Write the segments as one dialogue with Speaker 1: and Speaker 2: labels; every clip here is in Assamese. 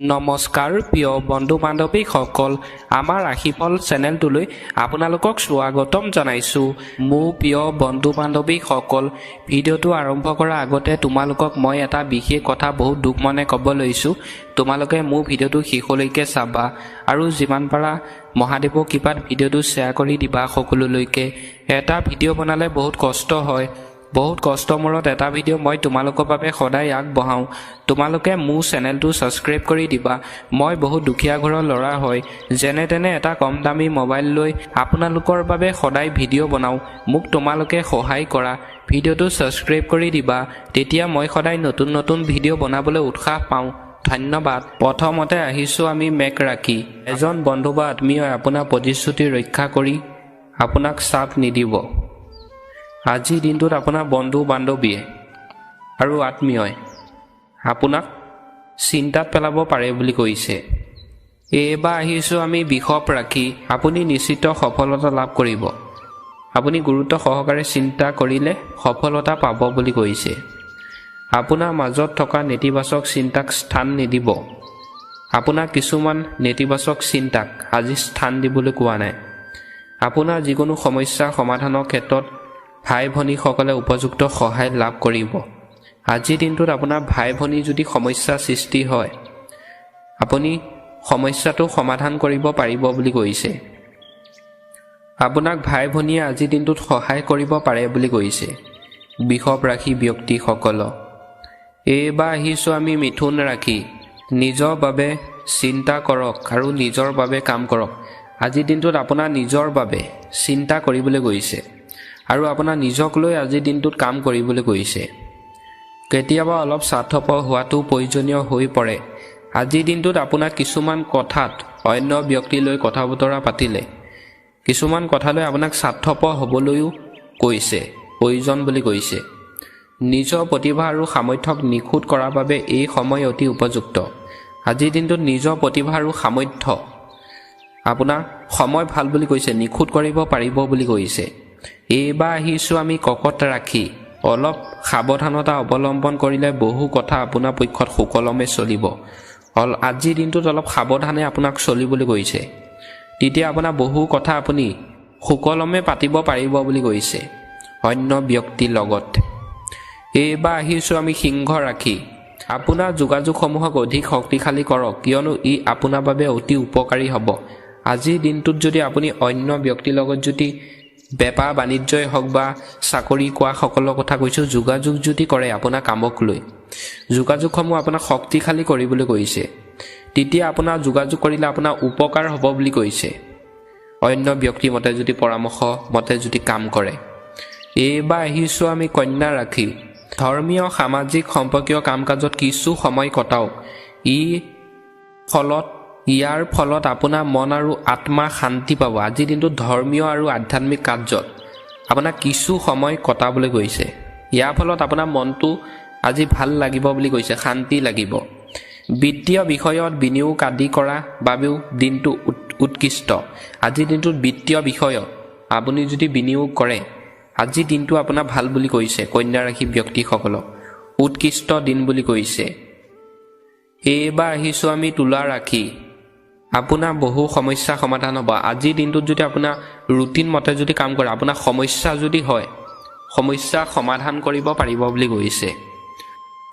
Speaker 1: নমস্কাৰ প্ৰিয় বন্ধু বান্ধৱীসকল, আমাৰ ৰাশিফল চেনেলটোলৈ আপোনালোকক স্বাগতম জনাইছোঁ। মোৰ প্ৰিয় বন্ধু বান্ধৱীসকল, ভিডিঅ'টো আৰম্ভ কৰাৰ আগতে তোমালোকক মই এটা বিশেষ কথা বহুত দুখ মনে ক'ব লৈছোঁ। তোমালোকে মোৰ ভিডিঅ'টো শেষলৈকে চাবা আৰু যিমান পাৰা মহাদেৱৰ কৃপাত ভিডিঅ'টো শ্বেয়াৰ কৰি দিবা সকলোলৈকে। এটা ভিডিঅ' বনালে বহুত কষ্ট হয়, বহুত কষ্টৰ মূৰত এটা ভিডিঅ' মই তোমালোকৰ বাবে সদায় আগবঢ়াওঁ। তোমালোকে মোৰ চেনেলটো ছাবস্ক্ৰাইব কৰি দিবা। মই বহুত দুখীয়া ঘৰৰ ল'ৰা হয়, যেনে তেনে এটা কম দামী মোবাইল লৈ আপোনালোকৰ বাবে সদায় ভিডিঅ' বনাওঁ। মোক তোমালোকে সহায় কৰা, ভিডিঅ'টো ছাবস্ক্ৰাইব কৰি দিবা, তেতিয়া মই সদায় নতুন নতুন ভিডিঅ' বনাবলৈ উৎসাহ পাওঁ। ধন্যবাদ। প্ৰথমতে আহিছোঁ আমি মেঘ ৰাশি। এজন বন্ধু বা আত্মীয়ই আপোনাৰ প্ৰতিশ্ৰুতি ৰক্ষা কৰি আপোনাক চাপ নিদিব। আজিৰ দিনটোত আপোনাৰ বন্ধু বান্ধৱীয়ে আৰু আত্মীয়ই আপোনাক চিন্তাত পেলাব পাৰে বুলি কৈছে। এইবাৰ আহিছোঁ আমি বৃষভ ৰাশি। আপুনি নিশ্চিত সফলতা লাভ কৰিব। আপুনি গুৰুত্ব সহকাৰে চিন্তা কৰিলে সফলতা পাব বুলি কৈছে। আপোনাৰ মাজত থকা নেতিবাচক চিন্তাক স্থান নিদিব। আপোনাৰ কিছুমান নেতিবাচক চিন্তাক আজি স্থান দিবলৈ কোৱা নাই। আপোনাৰ যিকোনো সমস্যাৰ সমাধানৰ ক্ষেত্ৰত ভাই ভনীসকলে উপযুক্ত সহায় লাভ কৰিব। আজিৰ দিনটোত আপোনাৰ ভাই ভনী যদি সমস্যা সৃষ্টি হয়, আপুনি সমস্যাটো সমাধান কৰিব পাৰিব বুলি কৈছে। আপোনাক ভাই ভনীয়ে আজিৰ দিনটোত সহায় কৰিব পাৰে বুলি কৈছে বৃষভ ৰাশি ব্যক্তিসকলক। এইবাৰ আহিছোঁ আমি মিথুন ৰাশি। নিজৰ বাবে চিন্তা কৰক আৰু নিজৰ বাবে কাম কৰক। আজিৰ দিনটোত আপোনাৰ নিজৰ বাবে চিন্তা কৰিবলৈ গৈছে আৰু আপোনাৰ নিজক লৈ আজিৰ দিনটোত কাম কৰিবলৈ গৈছে। কেতিয়াবা অলপ স্বাৰ্থপৰ হোৱাটো প্ৰয়োজনীয় হৈ পৰে। আজিৰ দিনটোত আপোনাৰ কিছুমান কথাত অন্য ব্যক্তিলৈ কথা বতৰা পাতিলে কিছুমান কথালৈ আপোনাক স্বাৰ্থপৰ হ'বলৈও কৈছে, প্ৰয়োজন বুলি কৈছে। নিজৰ প্ৰতিভা আৰু সামৰ্থ্যক নিখুঁত কৰাৰ বাবে এই সময় অতি উপযুক্ত। আজিৰ দিনটোত নিজৰ প্ৰতিভা আৰু সামৰ্থ্য আপোনাৰ সময় ভাল বুলি কৈছে, নিখুঁত কৰিব পাৰিব বুলি কৈছে। এইবাৰ আহিছোঁ আমি কৰ্কট ৰাশি। অলপ সাৱধানতা অৱলম্বন কৰিলে বহু কথা আপোনাৰ পক্ষত সুকলমে চলিব। আজিৰ দিনটোত অলপ সাৱধানে আপোনাক চলিবলৈ কৈছে, তেতিয়া আপোনাৰ বহু কথা আপুনি সুকলমে পাতিব পাৰিব বুলি কৈছে অন্য ব্যক্তিৰ লগত। এইবাৰ আহিছোঁ আমি সিংহ ৰাশি। আপোনাৰ যোগাযোগসমূহক অধিক শক্তিশালী কৰক, কিয়নো ই আপোনাৰ বাবে অতি উপকাৰী হ'ব। আজিৰ দিনটোত যদি আপুনি অন্য ব্যক্তিৰ লগত যদি বেপাৰ বাণিজ্যই হওক বা চাকৰি কৰাসকলৰ কথা কৈছোঁ, যোগাযোগ যদি কৰে আপোনাৰ কামক লৈ, যোগাযোগসমূহ আপোনাক শক্তিশালী কৰিবলৈ কৈছে, তেতিয়া আপোনাৰ যোগাযোগ কৰিলে আপোনাৰ উপকাৰ হ'ব বুলি কৈছে অন্য ব্যক্তিৰ মতে যদি পৰামৰ্শ মতে যদি কাম কৰে। এইবাৰ আহিছোঁ আমি কন্যা ৰাশি। ধৰ্মীয় সামাজিক সম্পৰ্কীয় কাম কাজত কিছু সময় কটাওক। ইয়াৰ ফলত আপোনাৰ মন আৰু আত্মা শান্তি পাব। আজিৰ দিনটোত ধৰ্মীয় আৰু আধ্যাত্মিক কাৰ্যত আপোনাক কিছু সময় কটাবলৈ গৈছে। ইয়াৰ ফলত আপোনাৰ মনটো আজি ভাল লাগিব বুলি কৈছে, শান্তি লাগিব। বিত্তীয় বিষয়ত বিনিয়োগ আদি কৰা বাবেও দিনটো উৎকৃষ্ট। আজিৰ দিনটোত বিত্তীয় বিষয়ত আপুনি যদি বিনিয়োগ কৰে, আজিৰ দিনটো আপোনাৰ ভাল বুলি কৈছে কন্যা ৰাশি ব্যক্তিসকলক, উৎকৃষ্ট দিন বুলি কৈছে। এইবাৰ আহিছোঁ আমি তুলা ৰাশি। আপোনাৰ বহু সমস্যা সমাধান হ'ব। আজিৰ দিনটোত যদি আপোনাৰ ৰুটিন মতে যদি কাম কৰে, আপোনাৰ সমস্যা যদি হয়, সমস্যা সমাধান কৰিব পাৰিব বুলি কৈছে।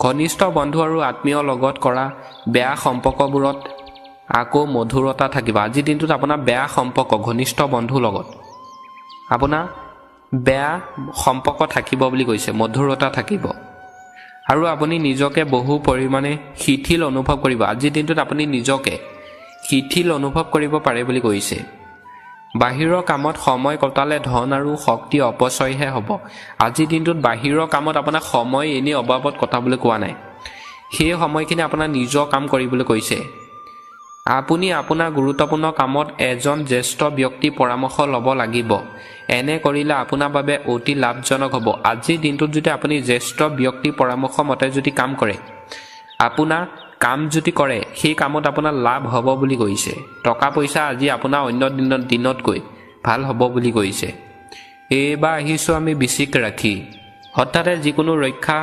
Speaker 1: ঘনিষ্ঠ বন্ধু আৰু আত্মীয়ৰ লগত কৰা বেয়া সম্পৰ্কবোৰত আকৌ মধুৰতা থাকিব। আজিৰ দিনটোত আপোনাৰ বেয়া সম্পৰ্ক ঘনিষ্ঠ বন্ধুৰ লগত আপোনাৰ বেয়া সম্পৰ্ক থাকিব বুলি কৈছে, মধুৰতা থাকিব আৰু আপুনি নিজকে বহু পৰিমাণে শিথিল অনুভৱ কৰিব। আজিৰ দিনটোত আপুনি নিজকে শিথিল অনুভৱ কৰিব পাৰে বুলি কৈছে। বাহিৰৰ কামত সময় কটালে ধন আৰু শক্তি অপচয়হে হ'ব। আজিৰ দিনটোত বাহিৰৰ কামত আপোনাক সময় এনেই অবাবত কটাবলৈ কোৱা নাই, সেই সময়খিনি আপোনাৰ নিজৰ কাম কৰিবলৈ কৈছে। আপুনি আপোনাৰ গুৰুত্বপূৰ্ণ কামত এজন জ্যেষ্ঠ ব্যক্তিৰ পৰামৰ্শ ল'ব লাগিব। এনে কৰিলে আপোনাৰ বাবে অতি লাভজনক হ'ব। আজিৰ দিনটোত যদি আপুনি জ্যেষ্ঠ ব্যক্তিৰ পৰামৰ্শ মতে যদি কাম কৰে, আপোনাৰ কাম যদি কৰে, সেই কামত আপোনাৰ লাভ হ'ব বুলি কৈছে। টকা পইচা আজি আপোনাৰ অন্য দিনতকৈ ভাল হ'ব বুলি কৈছে। এইবাৰ আহিছোঁ আমি বৃশ্চিক ৰাশি। হঠাতে যিকোনো ৰক্ষা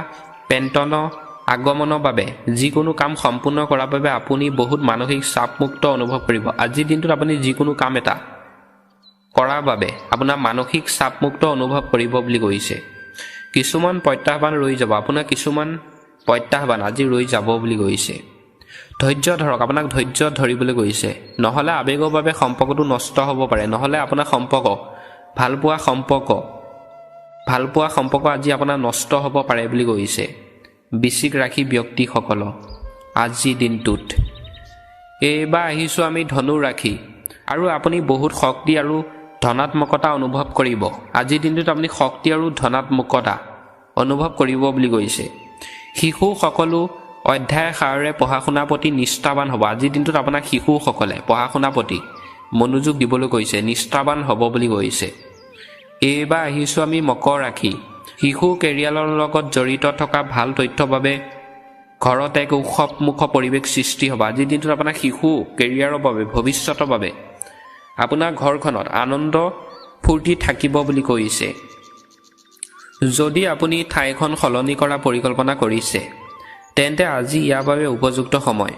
Speaker 1: পেণ্টনৰ আগমনৰ বাবে যিকোনো কাম সম্পূৰ্ণ কৰাৰ বাবে আপুনি বহুত মানসিক চাপমুক্ত অনুভৱ কৰিব। আজিৰ দিনটোত আপুনি যিকোনো কাম এটা কৰাৰ বাবে আপোনাৰ মানসিক চাপমুক্ত অনুভৱ কৰিব বুলি কৈছে। কিছুমান প্ৰত্যাহ্বান ৰৈ যাব, আপোনাৰ কিছুমান প্ৰত্যাহ্বান আজি ৰৈ যাব বুলি কৈছে। ধৈৰ্য ধৰক, আপোনাক ধৈৰ্য ধৰিবলৈ কৈছে, নহ'লে আৱেগৰ বাবে সম্পৰ্কটো নষ্ট হ'ব পাৰে, নহ'লে আপোনাৰ সম্পৰ্ক ভালপোৱা সম্পৰ্ক আজি আপোনাৰ নষ্ট হ'ব পাৰে বুলি কৈছে। বৃশ্চিক ৰাশি ব্যক্তিসকল আজিৰ দিনটোত। এইবাৰ আহিছোঁ আমি ধনু ৰাশি, আৰু আপুনি বহুত শক্তি আৰু ধনাত্মকতা অনুভৱ কৰিব। আজিৰ দিনটোত আপুনি শক্তি আৰু ধনাত্মকতা অনুভৱ কৰিব বুলি কৈছে। শিশু সকলো অধ্যায় সাৰেৰে পঢ়া শুনাৰ প্ৰতি নিষ্ঠাবান হ'ব। আজিৰ দিনটোত আপোনাক শিশুসকলে পঢ়া শুনাৰ প্ৰতি মনোযোগ দিবলৈ কৈছে, নিষ্ঠাবান হ'ব বুলি কৈছে। এইবাৰ আহিছোঁ আমি মকৰ ৰাশি। শিশু কেৰিয়াৰৰ লগত জড়িত থকা ভাল তথ্যৰ বাবে ঘৰত এক উৎসৱমুখ পৰিৱেশ সৃষ্টি হ'ব। আজিৰ দিনটোত আপোনাৰ শিশু কেৰিয়াৰৰ বাবে, ভৱিষ্যতৰ বাবে আপোনাৰ ঘৰখনত আনন্দ ফূৰ্তি থাকিব বুলি কৈছে। যদি আপুনি ঠাইখন সলনি কৰাৰ পৰিকল্পনা কৰিছে, তেন্তে আজি ইয়াৰ বাবে উপযুক্ত সময়।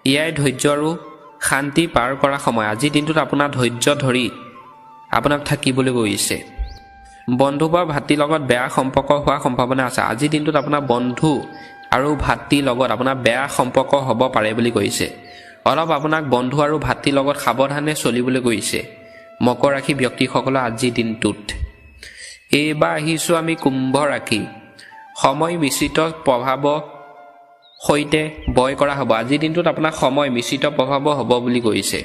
Speaker 1: ইয়াই ধৈৰ্য আৰু শান্তি পাৰ কৰা সময়। আজিৰ দিনটোত আপোনাৰ ধৈৰ্য ধৰি আপোনাক থাকিবলৈ কৈছে। বন্ধু বা ভাতৃৰ লগত বেয়া সম্পৰ্ক হোৱাৰ সম্ভাৱনা আছে। আজিৰ দিনটোত আপোনাৰ বন্ধু আৰু ভাতৃৰ লগত আপোনাৰ বেয়া সম্পৰ্ক হ'ব পাৰে বুলি কৈছে। অলপ আপোনাক বন্ধু আৰু ভাতৃৰ লগত সাৱধানে চলিবলৈ কৈছে মকৰ ৰাশি ব্যক্তিসকলৰ আজিৰ দিনটোত। এইবাৰ আহিছোঁ আমি কুম্ভ ৰাশি। সময় মিশ্ৰিত প্ৰভাৱৰ সৈতে বয় কৰা হ'ব। আজিৰ দিনটোত আপোনাৰ সময় মিশ্ৰিত প্ৰভাৱ হ'ব বুলি কৈছে।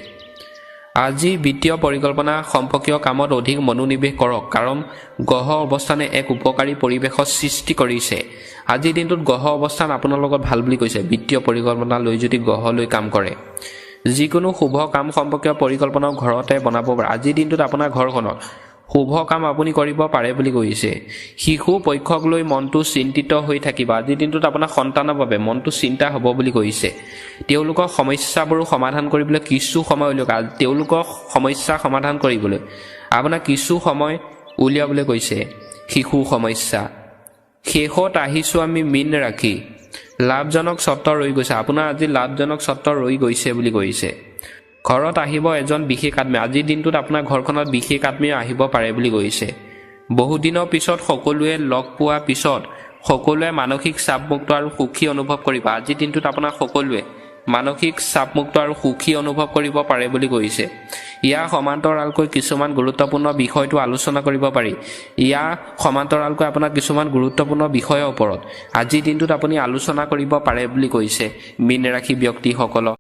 Speaker 1: আজি বিত্তীয় পৰিকল্পনা সম্পৰ্কীয় কামত অধিক মনোনিৱেশ কৰক, কাৰণ গ্ৰহ অৱস্থানে এক উপকাৰী পৰিৱেশৰ সৃষ্টি কৰিছে। আজিৰ দিনটোত গ্ৰহ অৱস্থান আপোনাৰ লগত ভাল বুলি কৈছে। বিত্তীয় পৰিকল্পনা লৈ যদি গ্ৰহলৈ কাম কৰে, যিকোনো শুভ কাম সম্পৰ্কীয় পৰিকল্পনাও ঘৰতে বনাব পাৰে। আজিৰ দিনটোত আপোনাৰ ঘৰখনত শুভ কাম আপুনি কৰিব পাৰে বুলি কৈছে। শিশু পক্ষক লৈ মনটো চিন্তিত হৈ থাকিব। আজিৰ দিনটোত আপোনাৰ সন্তানৰ বাবে মনটো চিন্তা হ'ব বুলি কৈছে। তেওঁলোকৰ সমস্যাবোৰ সমাধান কৰিবলৈ কিছু সময় উলিয়াওক। তেওঁলোকৰ সমস্যা সমাধান কৰিবলৈ আপোনাক কিছু সময় উলিয়াবলৈ কৈছে। শিশু সমস্যা। শেষত আহিছোঁ আমি মীন ৰাশি। লাভজনক চৰ্ত ৰৈ গৈছে। আপোনাৰ আজি লাভজনক চৰ্ত ৰৈ গৈছে বুলি কৈছে। ঘৰত আহিব এজন বিশেষ আত্মীয়। আজিৰ দিনটোত আপোনাৰ ঘৰখনত বিশেষ আত্মীয় আহিব পাৰে বুলি কৈছে। বহুদিনৰ পিছত সকলোৱে লগ পোৱাৰ পিছত সকলোৱে মানসিক চাপমুক্ত আৰু সুখী অনুভৱ কৰিব। আজিৰ দিনটোত আপোনাৰ সকলোৱে মানসিক চাপমুক্ত আৰু সুখী অনুভৱ কৰিব পাৰে বুলি কৈছে। ইয়াৰ সমান্তৰালকৈ কিছুমান গুৰুত্বপূৰ্ণ বিষয়টো আলোচনা কৰিব পাৰি। ইয়াৰ সমান্তৰালকৈ আপোনাৰ কিছুমান গুৰুত্বপূৰ্ণ বিষয়ৰ ওপৰত আজিৰ দিনটোত আপুনি আলোচনা কৰিব পাৰে বুলি কৈছে মীন ৰাশি ব্যক্তিসকলক।